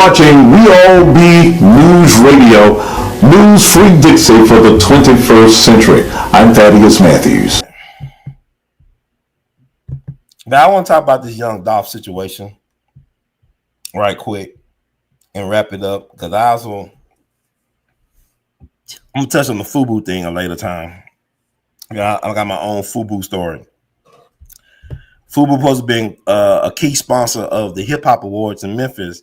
watching WeAllBe News Radio, News Free Dixie for the 21st century. I'm Thaddeus Matthews. Now, I want to talk about this young Dolph situation right quick and wrap it up, because I'm going to touch on the FUBU thing a later time. I got my own FUBU story. FUBU supposed to be a key sponsor of the Hip Hop Awards in Memphis.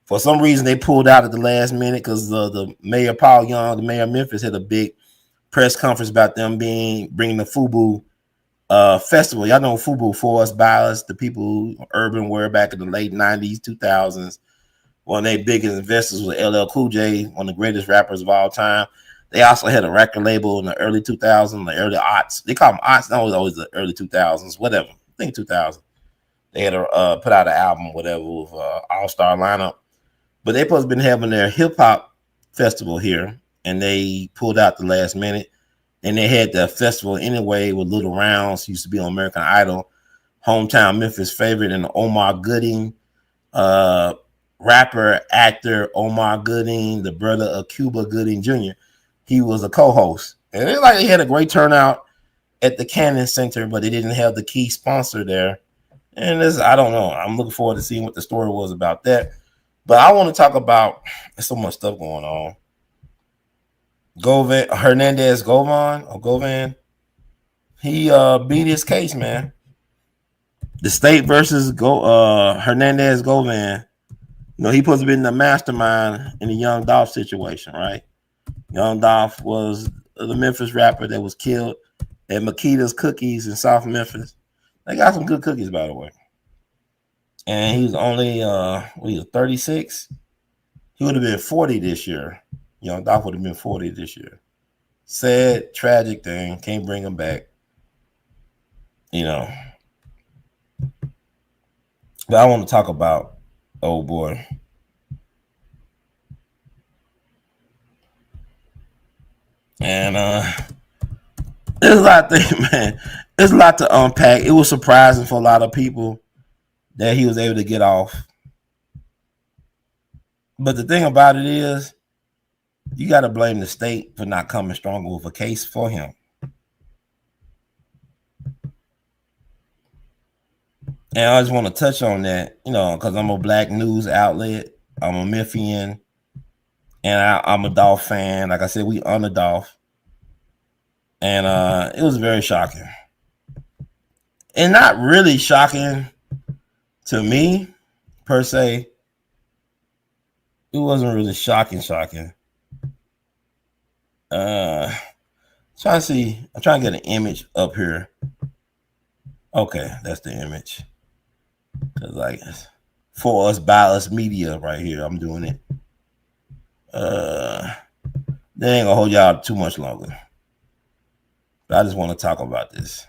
For some reason, they pulled out at the last minute because the mayor, Paul Young, the mayor of Memphis, had a big press conference about them bringing the FUBU festival. Y'all know FUBU, for us, by us, the people who urban were back in the late 90s, 2000s. One of their biggest investors was A.L.L. Cool J, one of the greatest rappers of all time. They also had a record label in the early 2000s, the early aughts. They call them aughts, no, it was always the early 2000s, whatever. I think 2000. They had put out an album, whatever, with all-star lineup. But they supposed to been having their hip-hop festival here, and they pulled out the last minute. And they had the festival anyway with Little Rounds, used to be on American Idol, hometown Memphis favorite, and Omar Gooding, rapper, actor Omar Gooding, the brother of Cuba Gooding Jr. He was a co-host. And they had a great turnout at the Cannon Center, but they didn't have the key sponsor there. And I don't know. I'm looking forward to seeing what the story was about that. But I want to talk about, there's so much stuff going on. Govan, Hernandez, Govan, he beat his case, man. The state versus Hernandez, Govan. You know, he supposed to be in the mastermind in the Young Dolph situation, right? Young Dolph was the Memphis rapper that was killed at Makita's Cookies in South Memphis. They got some good cookies, by the way. And he was only, he was 36. He would have been 40 this year. Young Dolph would have been 40 this year. Sad, tragic thing. Can't bring him back. You know. But I want to talk about old boy. And there's a lot of things, man. There's a lot to unpack. It was surprising for a lot of people that he was able to get off. But the thing about it is, you got to blame the state for not coming stronger with a case for him. And I just want to touch on that, you know, because I'm a black news outlet. I'm a Memphian. And I'm a Dolph fan. Like I said, we honor Dolph. And it was very shocking. And not really shocking to me, per se. It wasn't really shocking. I'm trying to get an image up here. Okay, that's the image. Cause like for us, by us media right here, I'm doing it. They ain't gonna hold y'all too much longer. But I just want to talk about this.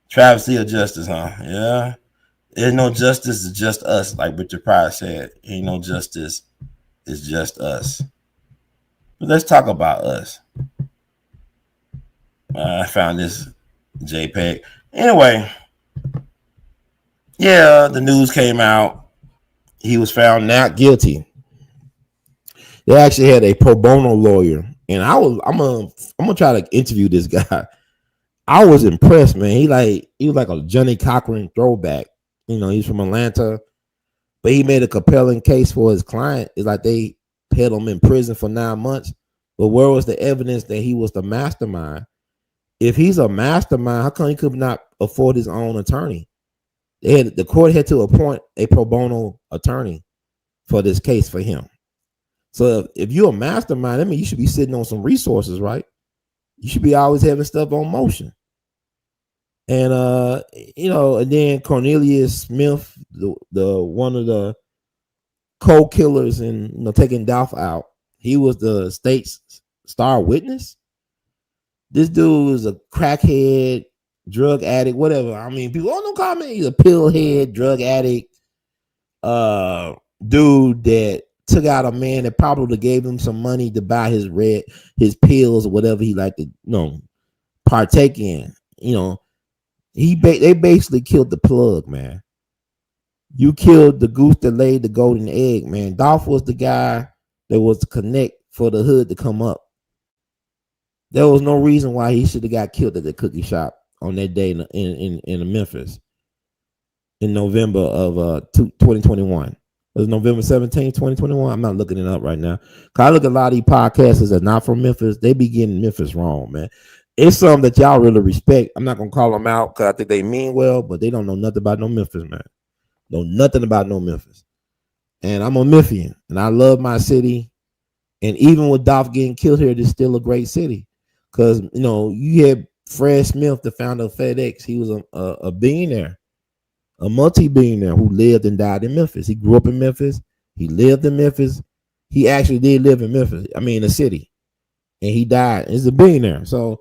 Travesty of justice, huh? Yeah. There's no justice, it's just us, like Richard Pryor said. Ain't no justice, it's just us. But let's talk about us. I found this JPEG. Anyway, yeah, the news came out. He was found not guilty. They actually had a pro bono lawyer, and I'm gonna try to interview this guy. I was impressed, man. He was like a Johnny Cochran throwback. You know, he's from Atlanta, but he made a compelling case for his client. It's like they held him in prison for 9 months. But where was the evidence that he was the mastermind? If he's a mastermind, how come he could not afford his own attorney? The court had to appoint a pro bono attorney for this case for him. So if you're a mastermind, I mean, you should be sitting on some resources, right? You should be always having stuff on motion. And you know, and then Cornelius Smith, the one of the co-killers and, you know, taking Dolph out, he was the state's star witness. This dude is a crackhead, drug addict, whatever. I mean, people don't call me. He's a pillhead, drug addict, dude that took out a man that probably gave him some money to buy his pills or whatever he liked to, you know, partake in. You know, they basically killed the plug, man. You killed the goose that laid the golden egg, man. Dolph was the guy that was the connect for the hood to come up. There was no reason why he should have got killed at the cookie shop on that day in Memphis in November of 2021. It was November 17th, 2021. I'm not looking it up right now. Cause I look at a lot of these podcasters that are not from Memphis. They be getting Memphis wrong, man. It's something that y'all really respect. I'm not gonna call them out because I think they mean well, but they don't know nothing about no Memphis, man. Know nothing about no Memphis. And I'm a Memphian, and I love my city. And even with Dolph getting killed here, it's still a great city. Because, you know, you had Fred Smith, the founder of FedEx. He was a billionaire, a multi-billionaire who lived and died in Memphis. He grew up in Memphis. He lived in Memphis. He actually did live in Memphis. I mean, the city. And he died. He's a billionaire. So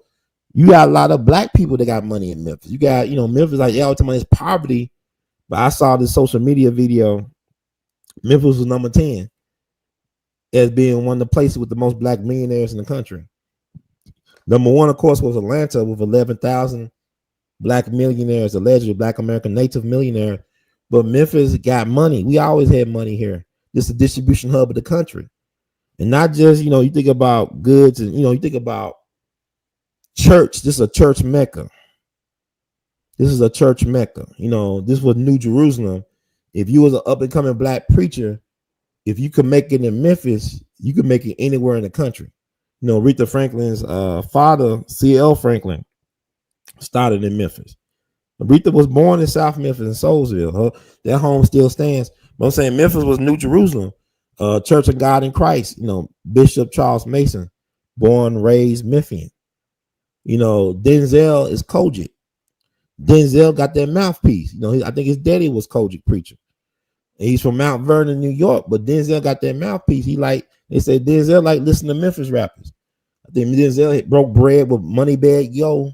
you got a lot of black people that got money in Memphis. You got, you know, Memphis, like, y'all talking about it's poverty. But I saw this social media video. Memphis was number 10 as being one of the places with the most black millionaires in the country. Number 1, of course, was Atlanta with 11,000 black millionaires, allegedly black American native millionaire. But Memphis got money. We always had money here. This is a distribution hub of the country. And not just, you know, you think about goods and, you know, you think about church. This is a church mecca. This is a church mecca. You know, this was New Jerusalem. If you was an up-and-coming black preacher, if you could make it in Memphis, you could make it anywhere in the country. You know, Aretha Franklin's father, A.L.L. Franklin, started in Memphis. Aretha was born in South Memphis in Soulsville. That home still stands. But I'm saying Memphis was New Jerusalem. Church of God in Christ. You know, Bishop Charles Mason, born, raised Memphian. You know, Denzel is Kojic. Denzel got that mouthpiece. You know, I think his daddy was Kojic preacher. And he's from Mount Vernon, New York, but Denzel got that mouthpiece. They said Denzel like listen to Memphis rappers. I think Denzel broke bread with Moneybag Yo. I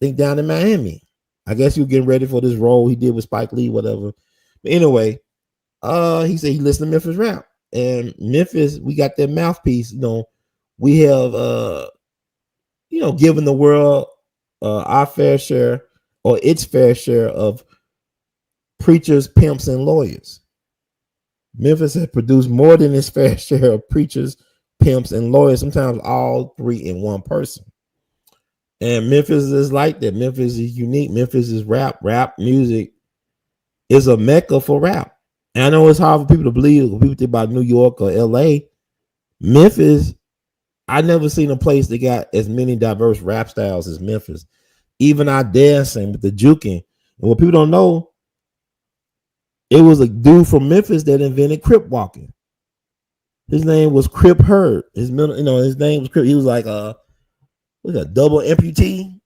think down in Miami. I guess he was getting ready for this role he did with Spike Lee, whatever. But anyway, he said he listened to Memphis rap. And Memphis, we got that mouthpiece. You know, we have you know, given the world our fair share or its fair share of preachers, pimps, and lawyers. Memphis has produced more than its fair share of preachers, pimps, and lawyers, sometimes all three in one person. And Memphis is like that. Memphis is unique. Memphis is rap. Rap music is a mecca for rap. And I know it's hard for people to believe when people think about New York or L.A. Memphis, I never seen a place that got as many diverse rap styles as Memphis. Even our dancing with the juking. And what people don't know, it was a dude from Memphis that invented crip walking. His name was Crip Hurd. His middle, you know, his name was Crip. He was like a double amputee.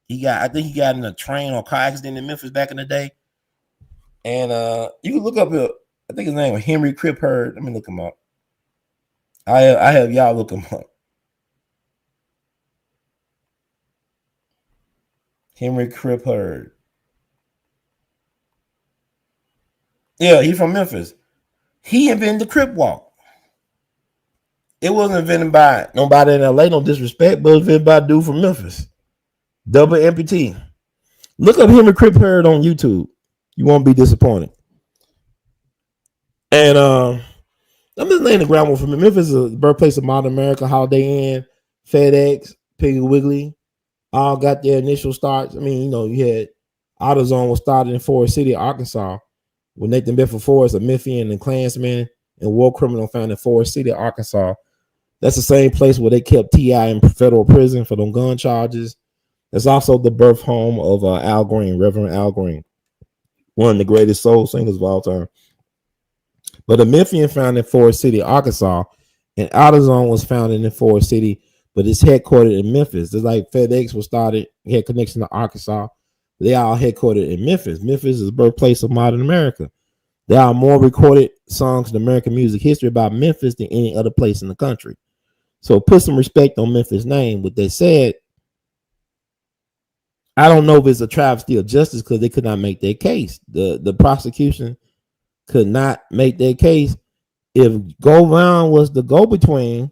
I think he got in a train or car accident in Memphis back in the day. And you can look up here. I think his name was Henry Crip Hurd. Let me look him up. I have y'all look him up. Henry Crip Hurd. Yeah, he's from Memphis. He invented the Crip Walk. It wasn't invented by nobody in LA, no disrespect, but it was invented by a dude from Memphis. Double amputee. Look up Henry Crip Hurd on YouTube. You won't be disappointed. And I'm just laying the groundwork for me. Memphis is the birthplace of modern America, Holiday Inn, FedEx, Piggly Wiggly, all got their initial starts. I mean, you know, you had AutoZone was started in Forest City, Arkansas, with Nathan Bedford Forrest, a Memphian and Klansman and war criminal found in Forest City, Arkansas. That's the same place where they kept T.I. in federal prison for them gun charges. It's also the birth home of Al Green, Reverend Al Green, one of the greatest soul singers of all time. But the Memphian found in Forest City, Arkansas, and AutoZone was founded in Forest City, but it's headquartered in Memphis. It's like FedEx was started, had connection to Arkansas. They are all headquartered in Memphis. Memphis is the birthplace of modern America. There are more recorded songs in American music history about Memphis than any other place in the country. So put some respect on Memphis' name. What they said, I don't know if it's a travesty of justice because they could not make their case. The prosecution could not make their case. If Govan was the go-between,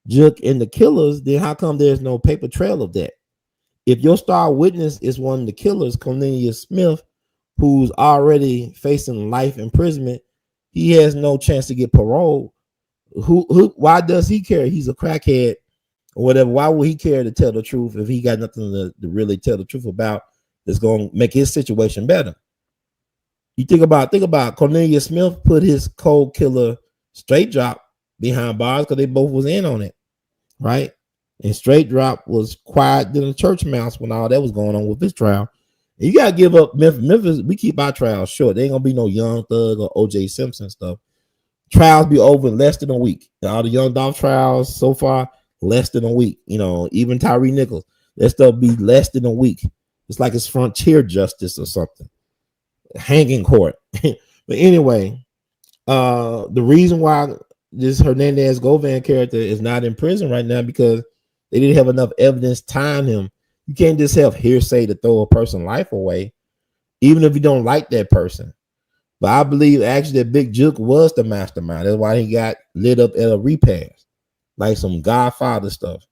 Juke and the killers, then how come there's no paper trail of that? If your star witness is one of the killers, Cornelius Smith, who's already facing life imprisonment, he has no chance to get parole. Why does he care? He's a crackhead or whatever. Why would he care to tell the truth if he got nothing to really tell the truth about that's going to make his situation better? You think about Cornelius Smith put his cold killer Straight Drop behind bars because they both was in on it, right? And Straight Drop was quiet than a church mouse when all that was going on with his trial. And you gotta give up Memphis. We keep our trials short. There ain't gonna be no Young Thug or OJ Simpson stuff. Trials be over in less than a week. All the Young Dolph trials so far, less than a week. You know, even Tyree Nichols, that stuff be less than a week. It's like it's frontier justice or something. Hanging court. But anyway, the reason why this Hernandez Govan character is not in prison right now because they didn't have enough evidence tying him. You can't just have hearsay to throw a person's life away, even if you don't like that person. But I believe actually that Big Juke was the mastermind. That's why he got lit up at a repast, like some Godfather stuff.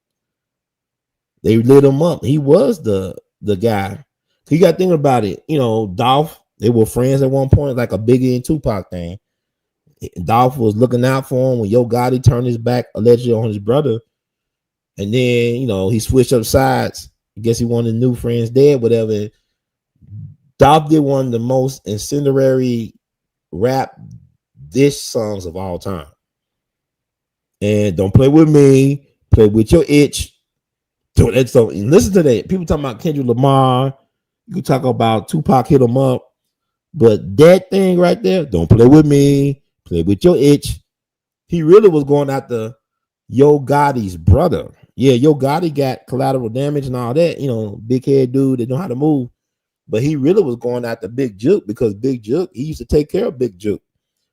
They lit him up. He was the guy. You got to think about it. You know, Dolph, they were friends at one point, like a Biggie and Tupac thing. Dolph was looking out for him when Yo Gotti turned his back allegedly on his brother. And then, you know, he switched up sides. I guess he wanted new friends dead, whatever. Dolph did one of the most incendiary rap dish songs of all time. And don't play with me, play with your itch. So listen to that. People talking about Kendrick Lamar. You can talk about Tupac hit him up. But that thing right there, don't play with me, play with your itch. He really was going after Yo Gotti's brother. Yeah, Yo Gotti got collateral damage and all that, you know, big head dude that know how to move. But he really was going after Big Juke because Big Juke, he used to take care of Big Juke.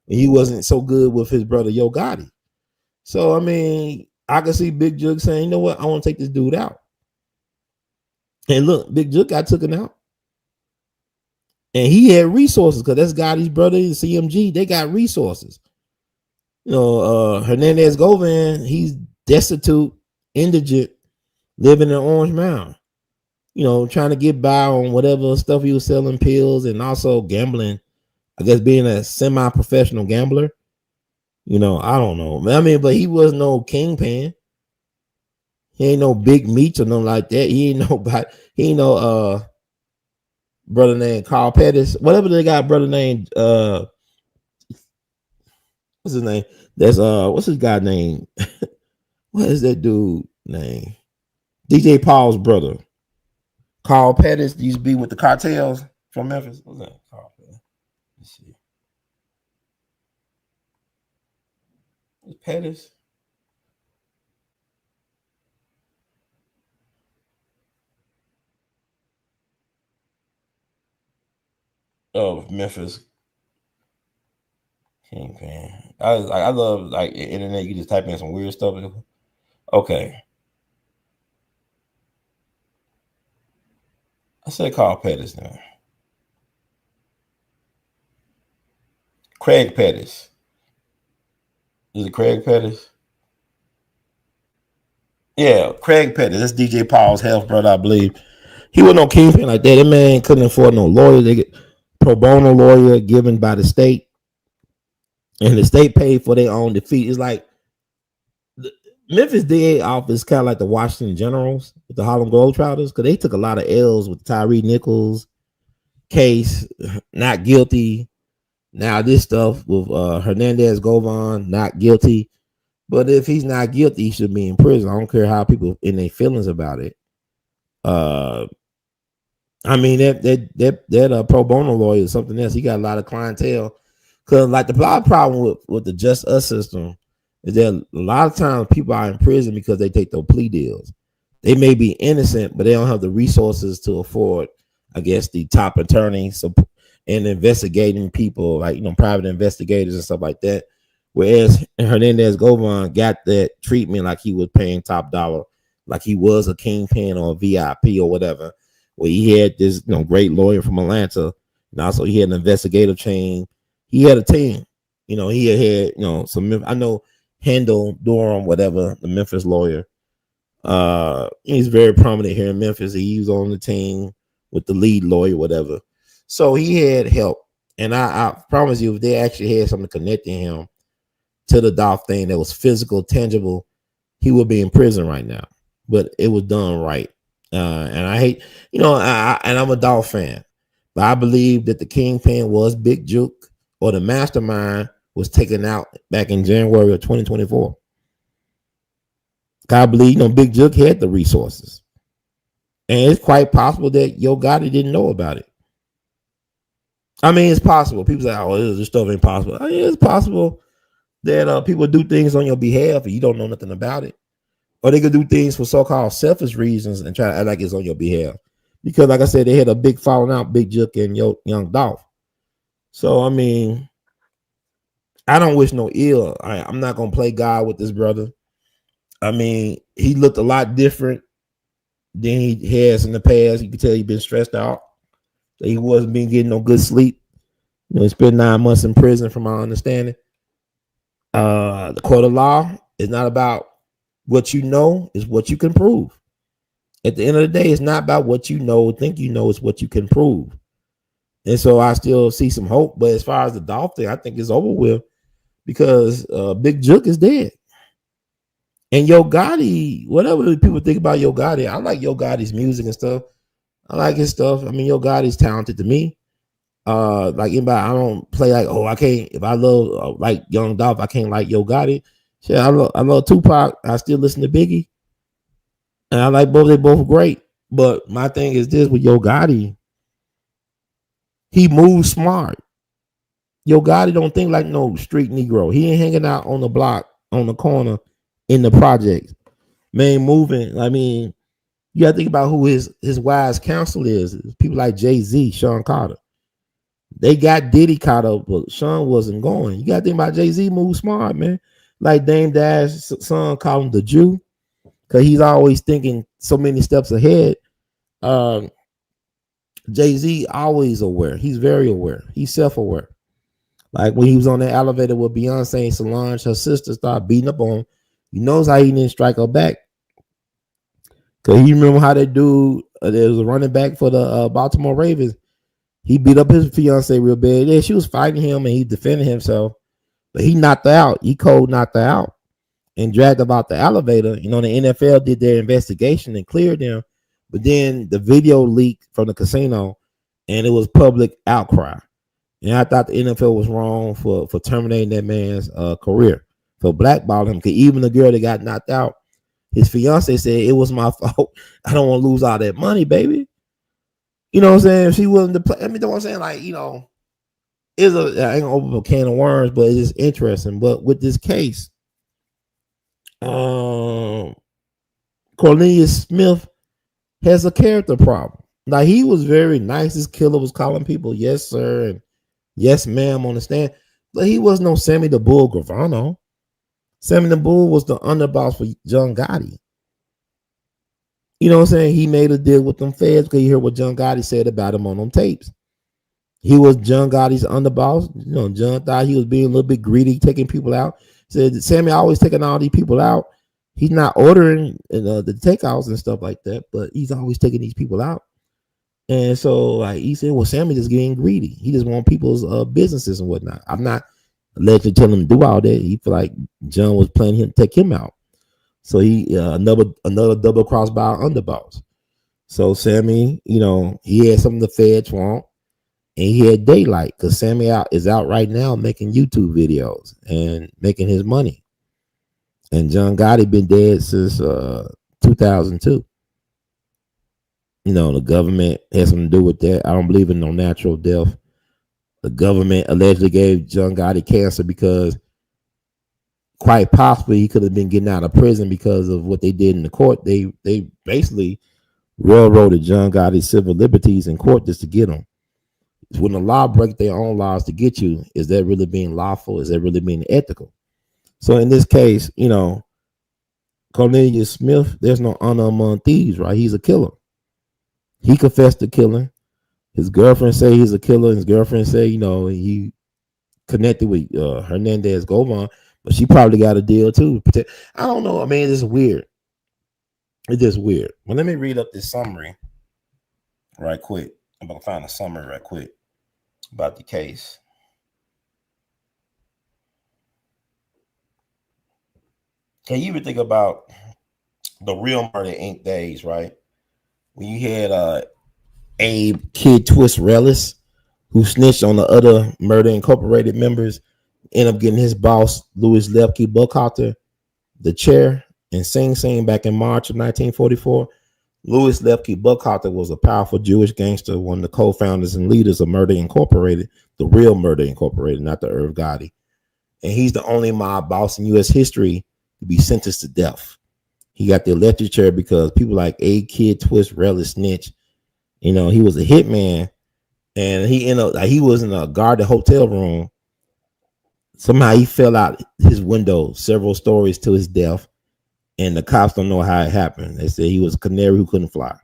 And he wasn't so good with his brother Yo Gotti. So, I mean, I can see Big Juke saying, you know what, I want to take this dude out. And look, Big Juke got taken out. And he had resources because that's Gotti's brother, CMG. They got resources. You know, Hernandez Govan, he's destitute, indigent, living in Orange Mound. You know, trying to get by on whatever stuff he was selling, pills, and also gambling. I guess being a semi-professional gambler. You know, I don't know. I mean, but he was no kingpin. He ain't no big meat or nothing like that. He ain't no brother named Carl Pettis. Whatever they got brother named what's his name? That's what's his guy name? What is that dude name? DJ Paul's brother. Carl Pettis used to be with the cartels from Memphis. What's that? Carl Pettis. Let's see. What's Pettis? Oh, Memphis. Kingpin. I love like internet. You just type in some weird stuff. Okay. I said Carl Pettis now. Craig Pettis. Is it Craig Pettis? Yeah, Craig Pettis. That's DJ Paul's health brother, I believe. He wasn't no kingpin like that. That man couldn't afford no lawyer. They get pro bono lawyer given by the state. And the state paid for their own defeat. It's like the Memphis DA office kind of like the Washington Generals with the Harlem Globetrotters because they took a lot of L's with Tyree Nichols case, not guilty. Now this stuff with Hernandez Govan, not guilty. But if he's not guilty, he should be in prison. I don't care how people in their feelings about it. I mean that pro bono lawyer is something else. He got a lot of clientele. Cause like the problem with the Just Us system is that a lot of times people are in prison because they take those plea deals. They may be innocent, but they don't have the resources to afford, I guess, the top attorneys and investigating people, like, you know, private investigators and stuff like that. Whereas Hernandez Govan got that treatment like he was paying top dollar, like he was a kingpin or a VIP or whatever. Where he had this, you know, great lawyer from Atlanta, and also he had an investigative chain. He had a team, you know. He had, you know, some. I know Handel Durham, whatever, the Memphis lawyer. He's very prominent here in Memphis. He was on the team with the lead lawyer, whatever. So he had help. And I promise you, if they actually had something connecting him to the Dolph thing that was physical, tangible, he would be in prison right now. But it was done right. And I hate, and I'm a Dolph fan, but I believe that the kingpin was Big Juke, or the mastermind was taken out back in January of 2024. I believe, Big Juke had the resources. And it's quite possible that Yo Gotti didn't know about it. I mean, it's possible. People say, "Oh, this stuff ain't possible." I mean, it's possible that people do things on your behalf and you don't know nothing about it, or they could do things for so-called selfish reasons and try to act like it's on your behalf. Because, like I said, they had a big falling out, Big Juke and Young Dolph. So, I mean, I don't wish no ill. I'm not gonna play God with this brother. I mean, he looked a lot different than he has in the past. You can tell he's been stressed out. He wasn't been getting no good sleep. He spent 9 months in prison, from my understanding. The court of law is not about what you know, it's what you can prove. At the end of the day, it's not about what you know, think you know, it's what you can prove. And so I still see some hope. But as far as the Dolph thing, I think it's over with, because Big Juke is dead. And Yo Gotti, whatever people think about Yo Gotti, I like Yo Gotti's music and stuff. I like his stuff. I mean, Yo Gotti's talented to me. Like anybody, I don't play like, I can't. If I love like Young Dolph, I can't like Yo Gotti. Shit, I love Tupac. I still listen to Biggie, and I like both. They both great. But my thing is this with Yo Gotti, he moves smart. Yo Gotti don't think like no street Negro. He ain't hanging out on the block, on the corner, in the projects. Man, moving. I mean, you got to think about who his wise counsel is. People like Jay-Z, Sean Carter. They got Diddy caught up, but Sean wasn't going. You got to think about Jay-Z move smart, man. Like Dame Dash's son called him the Jew, because he's always thinking so many steps ahead. Jay-Z always aware. He's very aware. He's self-aware. Like when he was on the elevator with Beyonce and Solange, her sister started beating up on him. He knows how he didn't strike her back. Because you remember how that dude, there was a running back for the Baltimore Ravens. He beat up his fiance real bad. Yeah, she was fighting him and he defended himself. But he knocked her out. He cold knocked her out and dragged her out the elevator. The NFL did their investigation and cleared them. But then the video leaked from the casino and it was public outcry. And I thought the NFL was wrong for terminating that man's career, for blackballing him. Because even the girl that got knocked out, his fiance said, it was my fault. I don't want to lose all that money, baby. You know what I'm saying? If she willing to play, I mean, you know what I'm saying? Like, I ain't gonna open a can of worms, but it's just interesting. But with this case, Cornelius Smith has a character problem. Like, he was very nice. This killer was calling people yes, sir, and yes, ma'am on the stand. But he was no Sammy the Bull Gravano. Sammy the Bull was the underboss for John Gotti. You know what I'm saying? He made a deal with them feds because you heard what John Gotti said about him on them tapes. He was John Gotti's underboss. John thought he was being a little bit greedy, taking people out. Said Sammy always taking all these people out. He's not ordering the takeouts and stuff like that, but he's always taking these people out. And so he said, well, Sammy just getting greedy. He just want people's businesses and whatnot. I'm not allegedly telling him to do all that. He feel like John was planning him to take him out. So he another double cross by our underboss. So Sammy, he had some of the feds want, and he had daylight because Sammy is out right now making YouTube videos and making his money. And John Gotti been dead since 2002. The government has something to do with that. I don't believe in no natural death. The government allegedly gave John Gotti cancer because quite possibly he could have been getting out of prison because of what they did in the court. They basically railroaded John Gotti's civil liberties in court just to get him. When the law breaks their own laws to get you, is that really being lawful? Is that really being ethical? So in this case, Cornelius Smith, there's no honor among thieves, right? He's a killer. He confessed to killing. His girlfriend say he's a killer. His girlfriend say, he connected with Hernandez Govan, but she probably got a deal too. I don't know. I mean, it's weird. It's just weird. Well, let me read up this summary right quick. I'm going to find a summary right quick. about the case. Can you even think about the Real Murder Inc. days, right? When you had Abe Kid Twist Rellis, who snitched on the other Murder Incorporated members, end up getting his boss, Louis Lepke Buckhalter, the chair in Sing Sing back in March of 1944. Louis Lepke Buckhalter was a powerful Jewish gangster, one of the co-founders and leaders of Murder Incorporated, the Real Murder Incorporated, not the Irv Gotti. And he's the only mob boss in U.S. history to be sentenced to death. He got the electric chair because people like A Kid Twist Rellis snitch. You know, he was a hitman, and he ended up like he was in a guarded hotel room. Somehow he fell out his window several stories to his death, and the cops don't know how it happened. They say he was a canary who couldn't fly.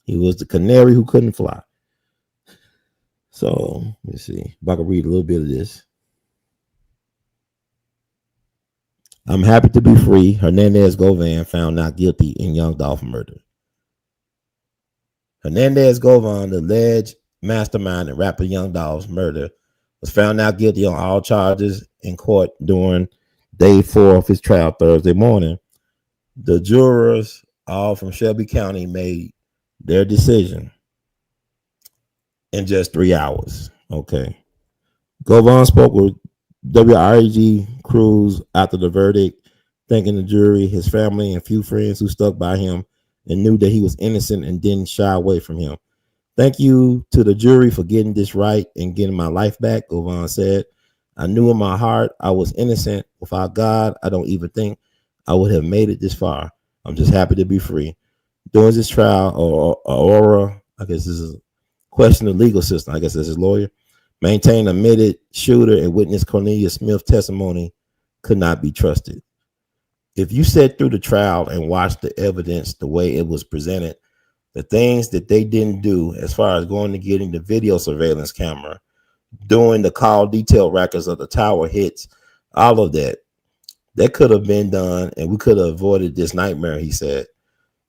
He was the canary who couldn't fly. So let's see if I can read a little bit of this. I'm happy to be free. Hernandez Govan found not guilty in Young Dolph murder. Hernandez Govan, the alleged mastermind in rapper Young Dolph's murder, was found not guilty on all charges in court during day 4 of his trial Thursday morning. The jurors, all from Shelby County, made their decision in just 3 hours. Okay. Govan spoke with WREG crews after the verdict, thanking the jury, his family, and few friends who stuck by him and knew that he was innocent and didn't shy away from him. Thank you to the jury for getting this right and getting my life back, Govan said. I knew in my heart I was innocent. Without God, I don't even think I would have made it this far. I'm just happy to be free. During this trial, Aurora, I guess this is a question of the legal system. I guess this is lawyer, maintained admitted shooter and witness Cornelius Smith testimony could not be trusted. If you sat through the trial and watched the evidence the way it was presented, the things that they didn't do as far as going to getting the video surveillance camera, doing the call detail records of the tower hits, all of that could have been done and we could have avoided this nightmare, he said.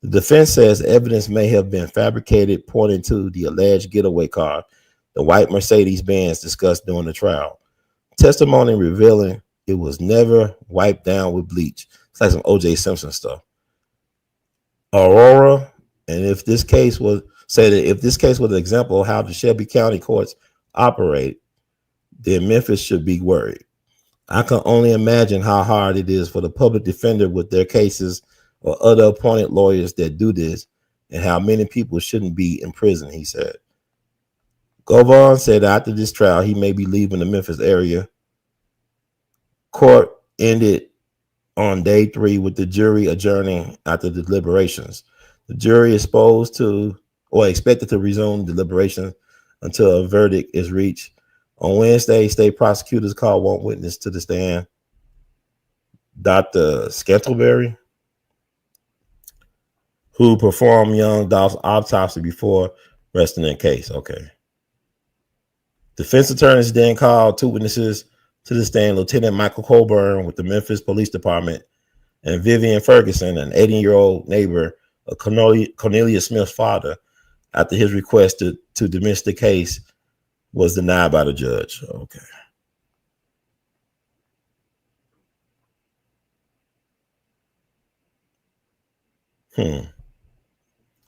The defense says evidence may have been fabricated, pointing to the alleged getaway car, the white Mercedes-Benz discussed during the trial. Testimony revealing it was never wiped down with bleach. It's like some O.J. Simpson stuff. Aurora, and if this case was an example of how the Shelby County courts operate, then Memphis should be worried. I can only imagine how hard it is for the public defender with their cases or other appointed lawyers that do this, and how many people shouldn't be in prison, he said. Govan said after this trial, he may be leaving the Memphis area. Court ended on day 3 with the jury adjourning after the deliberations. The jury is expected to resume deliberations until a verdict is reached. On Wednesday, state prosecutors called one witness to the stand, Dr. Scantleberry, who performed Young Dolph's autopsy before resting in case. Okay. Defense attorneys then called 2 witnesses to the stand, Lieutenant Michael Colburn with the Memphis Police Department and Vivian Ferguson, an 18-year-old neighbor of Cornelius Smith's father, after his request to dismiss the case was denied by the judge. Okay.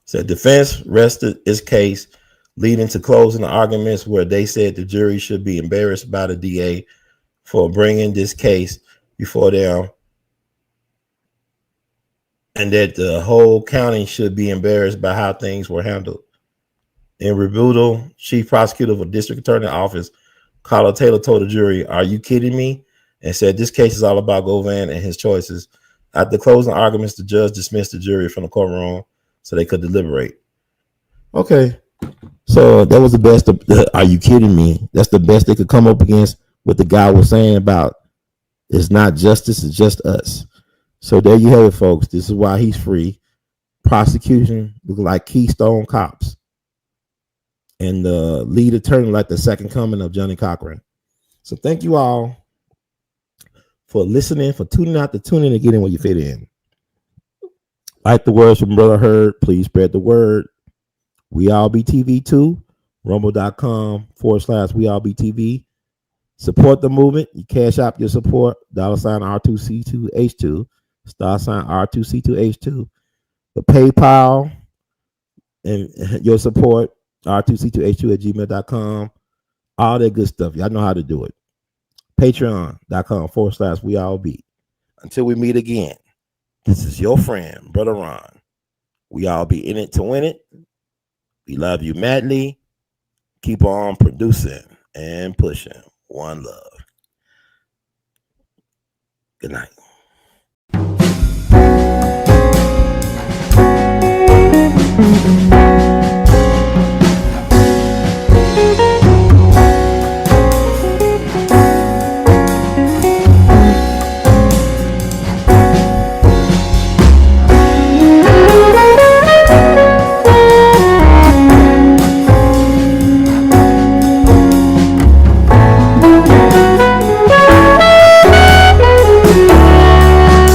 So defense rested its case, leading to closing arguments where they said the jury should be embarrassed by the DA for bringing this case before them, and that the whole county should be embarrassed by how things were handled. In rebuttal, Chief Prosecutor of the District Attorney Office, Carla Taylor, told the jury, "Are you kidding me?" and said this case is all about Govan and his choices. After closing arguments, the judge dismissed the jury from the courtroom so they could deliberate. Okay, so that was the best. Are you kidding me? That's the best they could come up against what the guy was saying about it's not justice, it's just us. So there you have it, folks. This is why he's free. Prosecution look like Keystone Cops, and the lead attorney like the second coming of Johnny Cochran. So thank you all for listening, for tuning out to tune in and getting where you fit in. Like the words from Brother Heard, please spread the word. We all be TV too. rumble.com/WeAllBTV. Support the movement. You cash out your support, $R2C2H2, $R2C2H2. The PayPal and your support, R2C2H2 @gmail.com. All that good stuff. Y'all know how to do it. Patreon.com/WeAllB. Until we meet again, this is your friend, Brother Ron. We all be in it to win it. We love you madly. Keep on producing and pushing. One love. Good night.